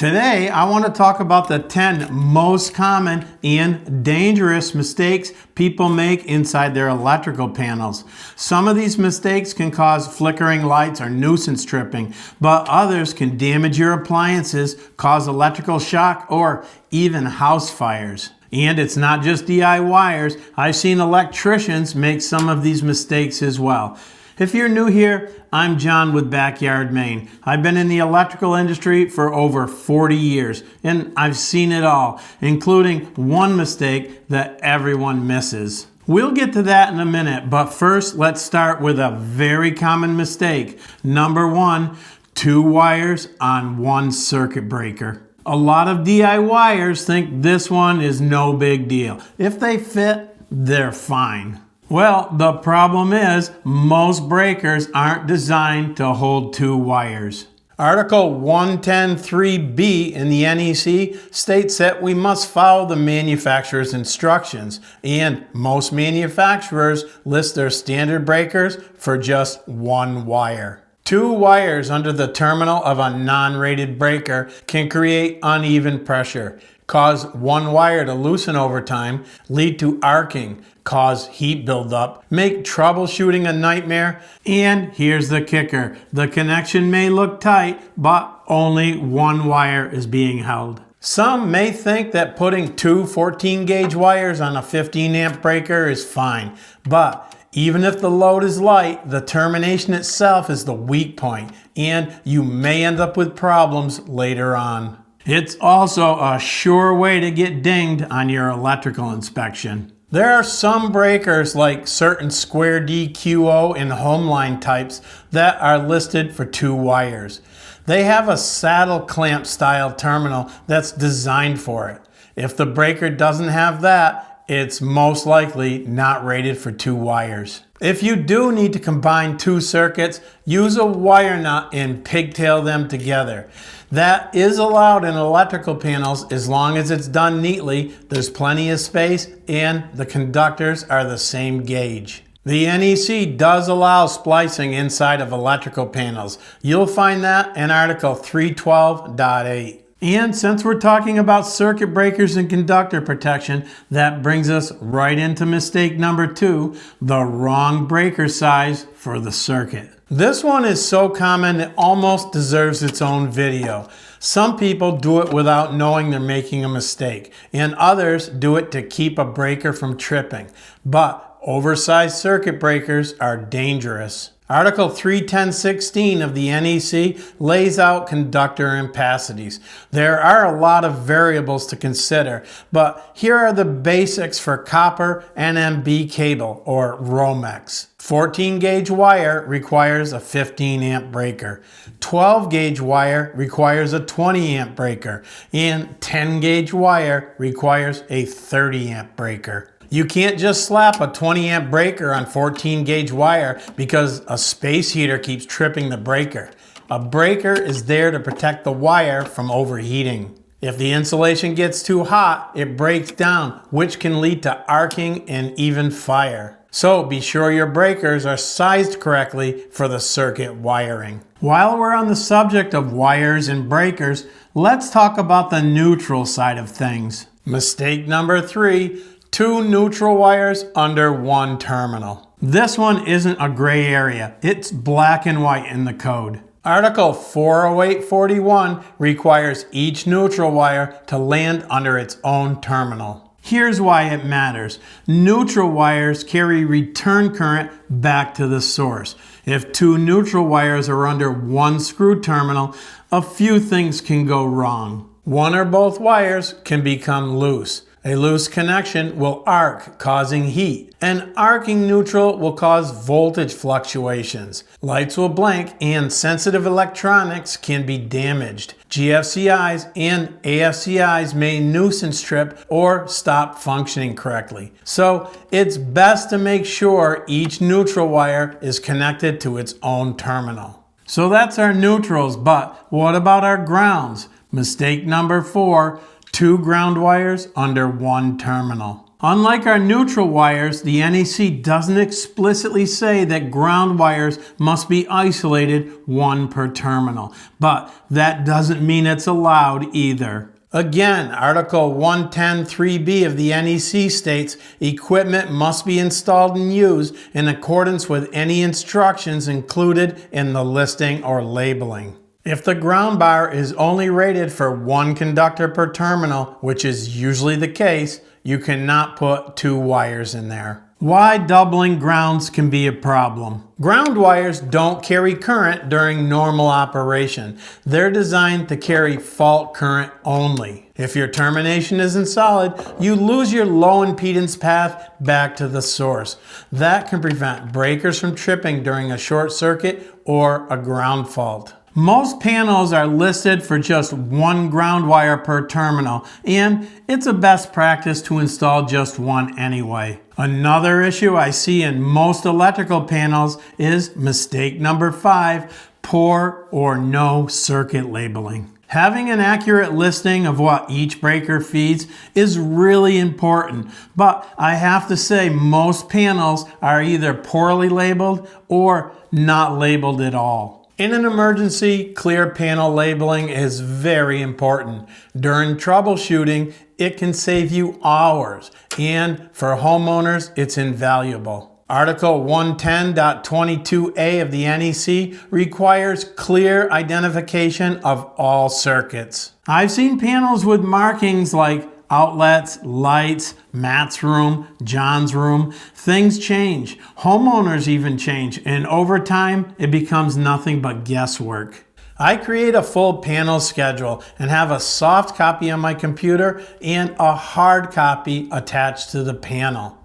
Today, I want to talk about the 10 most common and dangerous mistakes people make inside their electrical panels. Some of these mistakes can cause flickering lights or nuisance tripping, but others can damage your appliances, cause electrical shock, or even house fires. And it's not just DIYers. I've seen electricians make some of these mistakes as well. If you're new here, I'm John with Backyard Maine. I've been in the electrical industry for over 40 years, and I've seen it all, including one mistake that everyone misses. We'll get to that in a minute, but first let's start with a very common mistake. Number one, 2 wires on one circuit breaker. A lot of DIYers think this one is no big deal. If they fit, they're fine. Well, the problem is most breakers aren't designed to hold 2 wires. Article 110.3b in the NEC states that we must follow the manufacturer's instructions, and most manufacturers list their standard breakers for just 1 wire. 2 wires under the terminal of a non-rated breaker can create uneven pressure, cause one wire to loosen over time, lead to arcing, cause heat buildup, make troubleshooting a nightmare, and here's the kicker. The connection may look tight, but only 1 wire is being held. Some may think that putting 2 14-gauge wires on a 15-amp breaker is fine, but even if the load is light, the termination itself is the weak point, and you may end up with problems later on. It's also a sure way to get dinged on your electrical inspection. There are some breakers like certain Square DQO and Homeline types that are listed for 2 wires. They have a saddle clamp style terminal that's designed for it. If the breaker doesn't have that, it's most likely not rated for 2 wires. If you do need to combine 2 circuits, use a wire nut and pigtail them together. That is allowed in electrical panels as long as it's done neatly, there's plenty of space, and the conductors are the same gauge. The NEC does allow splicing inside of electrical panels. You'll find that in Article 312.8. And since we're talking about circuit breakers and conductor protection, that brings us right into mistake number 2, the wrong breaker size for the circuit. This one is so common it almost deserves its own video. Some people do it without knowing they're making a mistake, and others do it to keep a breaker from tripping. But oversized circuit breakers are dangerous. Article 310.16 of the NEC lays out conductor ampacities. There are a lot of variables to consider, but here are the basics for copper NMB cable, or Romex. 14-gauge wire requires a 15-amp breaker. 12-gauge wire requires a 20-amp breaker. And 10-gauge wire requires a 30-amp breaker. You can't just slap a 20-amp breaker on 14-gauge wire because a space heater keeps tripping the breaker. A breaker is there to protect the wire from overheating. If the insulation gets too hot, it breaks down, which can lead to arcing and even fire. So be sure your breakers are sized correctly for the circuit wiring. While we're on the subject of wires and breakers, let's talk about the neutral side of things. Mistake number 3, 2 neutral wires under 1 terminal. This one isn't a gray area. It's black and white in the code. Article 408.41 requires each neutral wire to land under its own terminal. Here's why it matters. Neutral wires carry return current back to the source. If 2 neutral wires are under 1 screw terminal, a few things can go wrong. One or both wires can become loose. A loose connection will arc, causing heat. An arcing neutral will cause voltage fluctuations. Lights will blink and sensitive electronics can be damaged. GFCIs and AFCIs may nuisance trip or stop functioning correctly. So it's best to make sure each neutral wire is connected to its own terminal. So that's our neutrals, but what about our grounds? Mistake number 4. 2 ground wires under 1 terminal. Unlike our neutral wires, the NEC doesn't explicitly say that ground wires must be isolated one per terminal, but that doesn't mean it's allowed either. Again, Article 110.3b of the NEC states equipment must be installed and used in accordance with any instructions included in the listing or labeling. If the ground bar is only rated for one conductor per terminal, which is usually the case, you cannot put 2 wires in there. Why doubling grounds can be a problem. Ground wires don't carry current during normal operation. They're designed to carry fault current only. If your termination isn't solid, you lose your low impedance path back to the source. That can prevent breakers from tripping during a short circuit or a ground fault. Most panels are listed for just 1 ground wire per terminal, and it's a best practice to install just 1 anyway. Another issue I see in most electrical panels is mistake number 5, poor or no circuit labeling. Having an accurate listing of what each breaker feeds is really important, but I have to say most panels are either poorly labeled or not labeled at all. In an emergency, clear panel labeling is very important. During troubleshooting, it can save you hours, and for homeowners, it's invaluable. Article 110.22a of the NEC requires clear identification of all circuits. I've seen panels with markings like outlets, lights, Matt's room, John's room. Things change. Homeowners even change, and over time, it becomes nothing but guesswork. I create a full panel schedule and have a soft copy on my computer and a hard copy attached to the panel.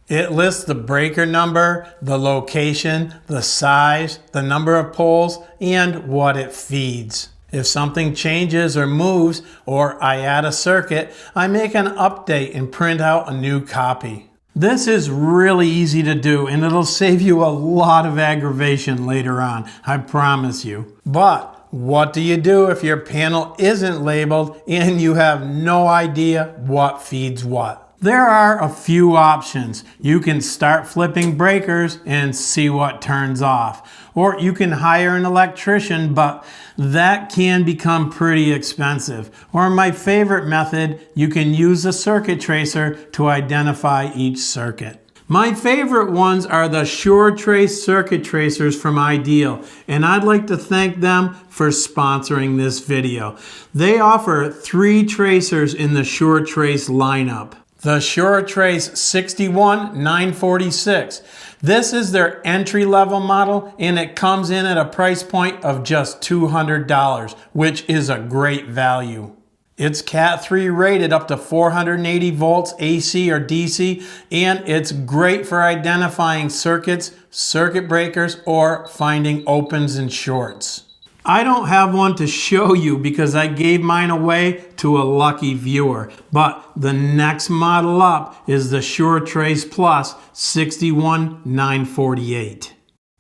It lists the breaker number, the location, the size, the number of poles, and what it feeds. If something changes or moves, or I add a circuit, I make an update and print out a new copy. This is really easy to do, and it'll save you a lot of aggravation later on, I promise you. But what do you do if your panel isn't labeled and you have no idea what feeds what? There are a few options. You can start flipping breakers and see what turns off. Or you can hire an electrician, but that can become pretty expensive. Or my favorite method, you can use a circuit tracer to identify each circuit. My favorite ones are the SureTrace circuit tracers from Ideal, and I'd like to thank them for sponsoring this video. They offer 3 tracers in the SureTrace lineup. The SureTrace 61946. This is their entry-level model, and it comes in at a price point of just $200, which is a great value. It's Cat 3 rated up to 480 volts AC or DC, and it's great for identifying circuits, circuit breakers, or finding opens and shorts. I don't have one to show you because I gave mine away to a lucky viewer, but the next model up is the SureTrace Plus 61948.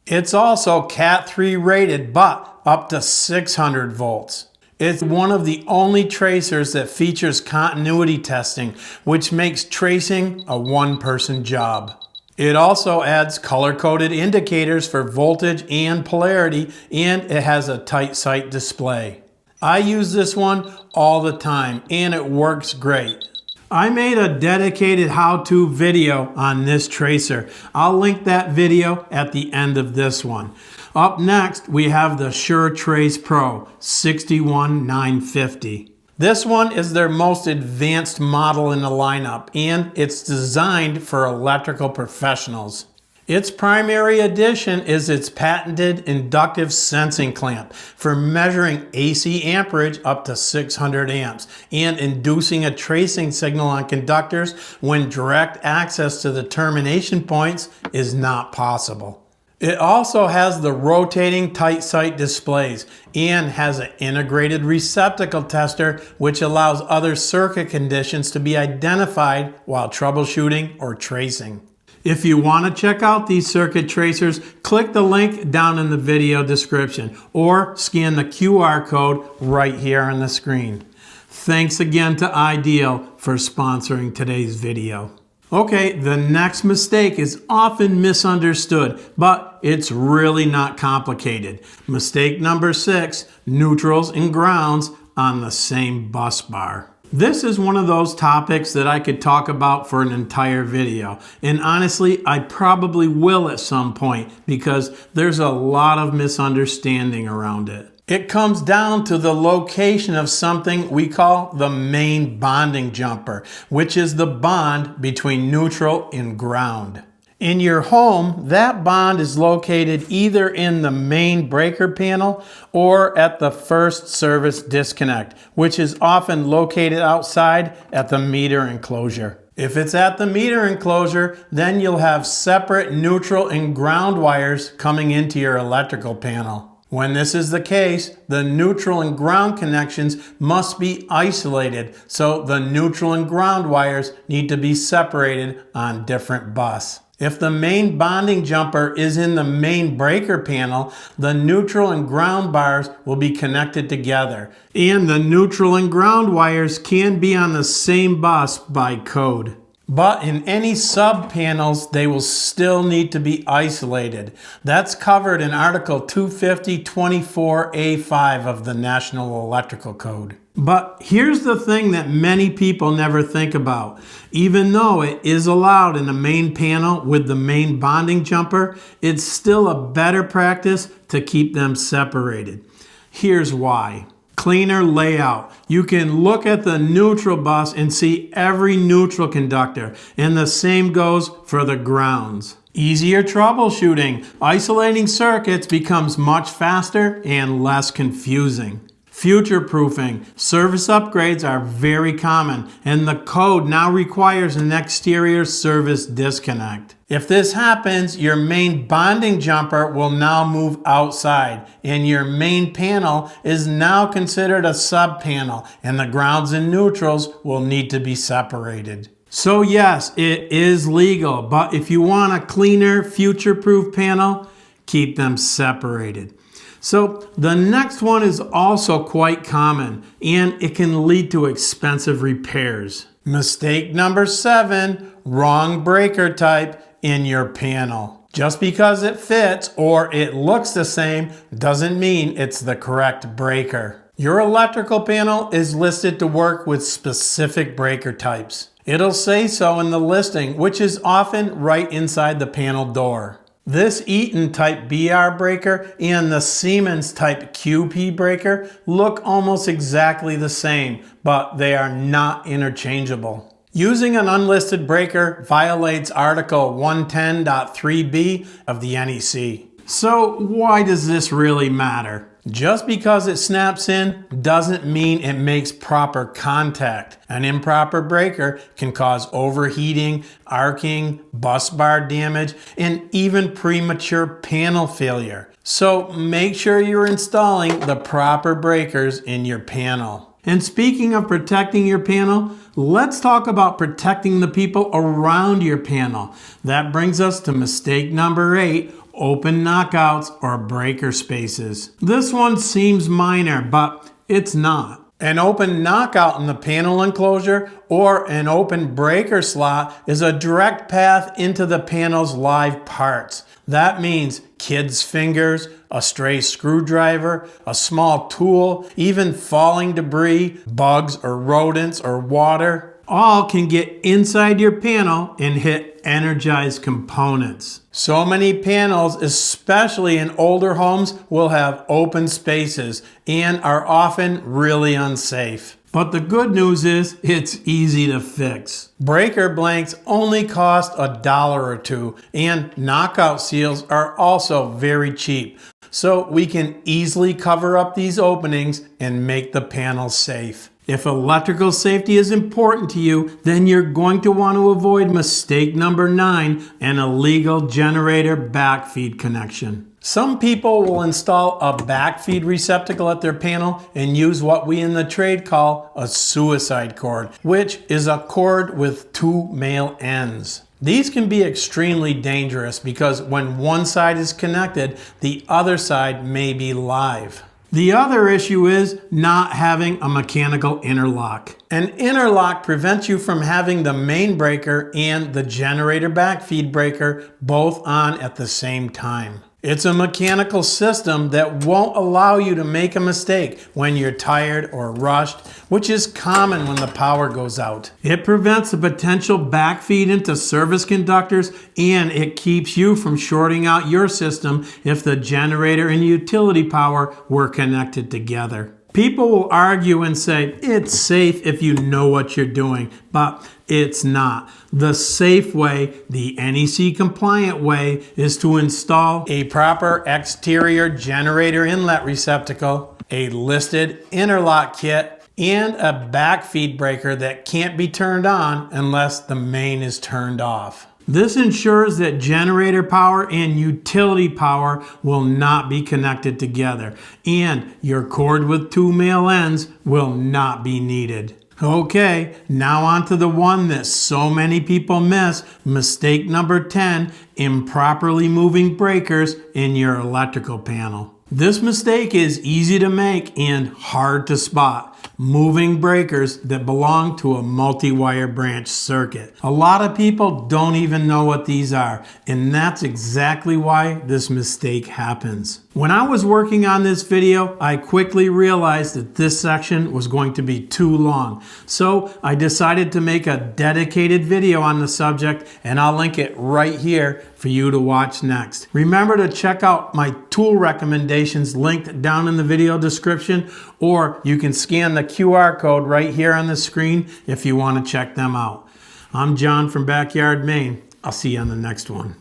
It's also Cat 3 rated, but up to 600 volts. It's one of the only tracers that features continuity testing, which makes tracing a one-person job. It also adds color-coded indicators for voltage and polarity, and it has a tight sight display. I use this one all the time, and it works great. I made a dedicated how-to video on this tracer. I'll link that video at the end of this one. Up next, we have the SureTrace Pro 61950. This one is their most advanced model in the lineup, and it's designed for electrical professionals. Its primary addition is its patented inductive sensing clamp for measuring AC amperage up to 600 amps and inducing a tracing signal on conductors when direct access to the termination points is not possible. It also has the rotating tight sight displays and has an integrated receptacle tester which allows other circuit conditions to be identified while troubleshooting or tracing. If you want to check out these circuit tracers, click the link down in the video description or scan the QR code right here on the screen. Thanks again to Ideal for sponsoring today's video. Okay, the next mistake is often misunderstood, but it's really not complicated. Mistake number 6, neutrals and grounds on the same bus bar. This is one of those topics that I could talk about for an entire video. And honestly, I probably will at some point because there's a lot of misunderstanding around it. It comes down to the location of something we call the main bonding jumper, which is the bond between neutral and ground. In your home, that bond is located either in the main breaker panel or at the first service disconnect, which is often located outside at the meter enclosure. If it's at the meter enclosure, then you'll have separate neutral and ground wires coming into your electrical panel. When this is the case, the neutral and ground connections must be isolated, so the neutral and ground wires need to be separated on different bus. If the main bonding jumper is in the main breaker panel, the neutral and ground bars will be connected together, and the neutral and ground wires can be on the same bus by code. But in any sub-panels, they will still need to be isolated. That's covered in Article 250-24A5 of the National Electrical Code. But here's the thing that many people never think about. Even though it is allowed in the main panel with the main bonding jumper, it's still a better practice to keep them separated. Here's why. Cleaner layout. You can look at the neutral bus and see every neutral conductor, and the same goes for the grounds. Easier troubleshooting. Isolating circuits becomes much faster and less confusing. Future-proofing. Service upgrades are very common, and the code now requires an exterior service disconnect. If this happens, your main bonding jumper will now move outside, and your main panel is now considered a sub-panel, and the grounds and neutrals will need to be separated. So yes, it is legal, but if you want a cleaner, future-proof panel, keep them separated. So the next one is also quite common, and it can lead to expensive repairs. Mistake number 7, wrong breaker type in your panel. Just because it fits or it looks the same doesn't mean it's the correct breaker. Your electrical panel is listed to work with specific breaker types. It'll say so in the listing, which is often right inside the panel door. This Eaton type BR breaker and the Siemens type QP breaker look almost exactly the same, but they are not interchangeable. Using an unlisted breaker violates Article 110.3b of the NEC. So why does this really matter? Just because it snaps in doesn't mean it makes proper contact. An improper breaker can cause overheating, arcing, bus bar damage, and even premature panel failure. So make sure you're installing the proper breakers in your panel. And speaking of protecting your panel, let's talk about protecting the people around your panel. That brings us to mistake number 8, open knockouts or breaker spaces. This one seems minor, but it's not. An open knockout in the panel enclosure or an open breaker slot is a direct path into the panel's live parts. That means kids' fingers, a stray screwdriver, a small tool, even falling debris, bugs or rodents or water, all can get inside your panel and hit energized components. So many panels, especially in older homes, will have open spaces and are often really unsafe. But the good news is it's easy to fix. Breaker blanks only cost $1 or $2, and knockout seals are also very cheap. So we can easily cover up these openings and make the panel safe. If electrical safety is important to you, then you're going to want to avoid mistake number 9, an illegal generator backfeed connection. Some people will install a backfeed receptacle at their panel and use what we in the trade call a suicide cord, which is a cord with 2 male ends. These can be extremely dangerous because when one side is connected, the other side may be live. The other issue is not having a mechanical interlock. An interlock prevents you from having the main breaker and the generator backfeed breaker both on at the same time. It's a mechanical system that won't allow you to make a mistake when you're tired or rushed, which is common when the power goes out. It prevents a potential backfeed into service conductors, and it keeps you from shorting out your system if the generator and utility power were connected together. People will argue and say it's safe if you know what you're doing, but it's not. The safe way, the NEC compliant way, is to install a proper exterior generator inlet receptacle, a listed interlock kit, and a backfeed breaker that can't be turned on unless the main is turned off. This ensures that generator power and utility power will not be connected together, and your cord with 2 male ends will not be needed. Okay, now on to the one that so many people miss, mistake number 10, improperly moving breakers in your electrical panel. This mistake is easy to make and hard to spot. Moving breakers that belong to a multi-wire branch circuit. A lot of people don't even know what these are, and that's exactly why this mistake happens. When I was working on this video, I quickly realized that this section was going to be too long. So I decided to make a dedicated video on the subject, and I'll link it right here for you to watch next. Remember to check out my tool recommendations linked down in the video description, or you can scan the QR code right here on the screen if you want to check them out. I'm John from Backyard Maine. I'll see you on the next one.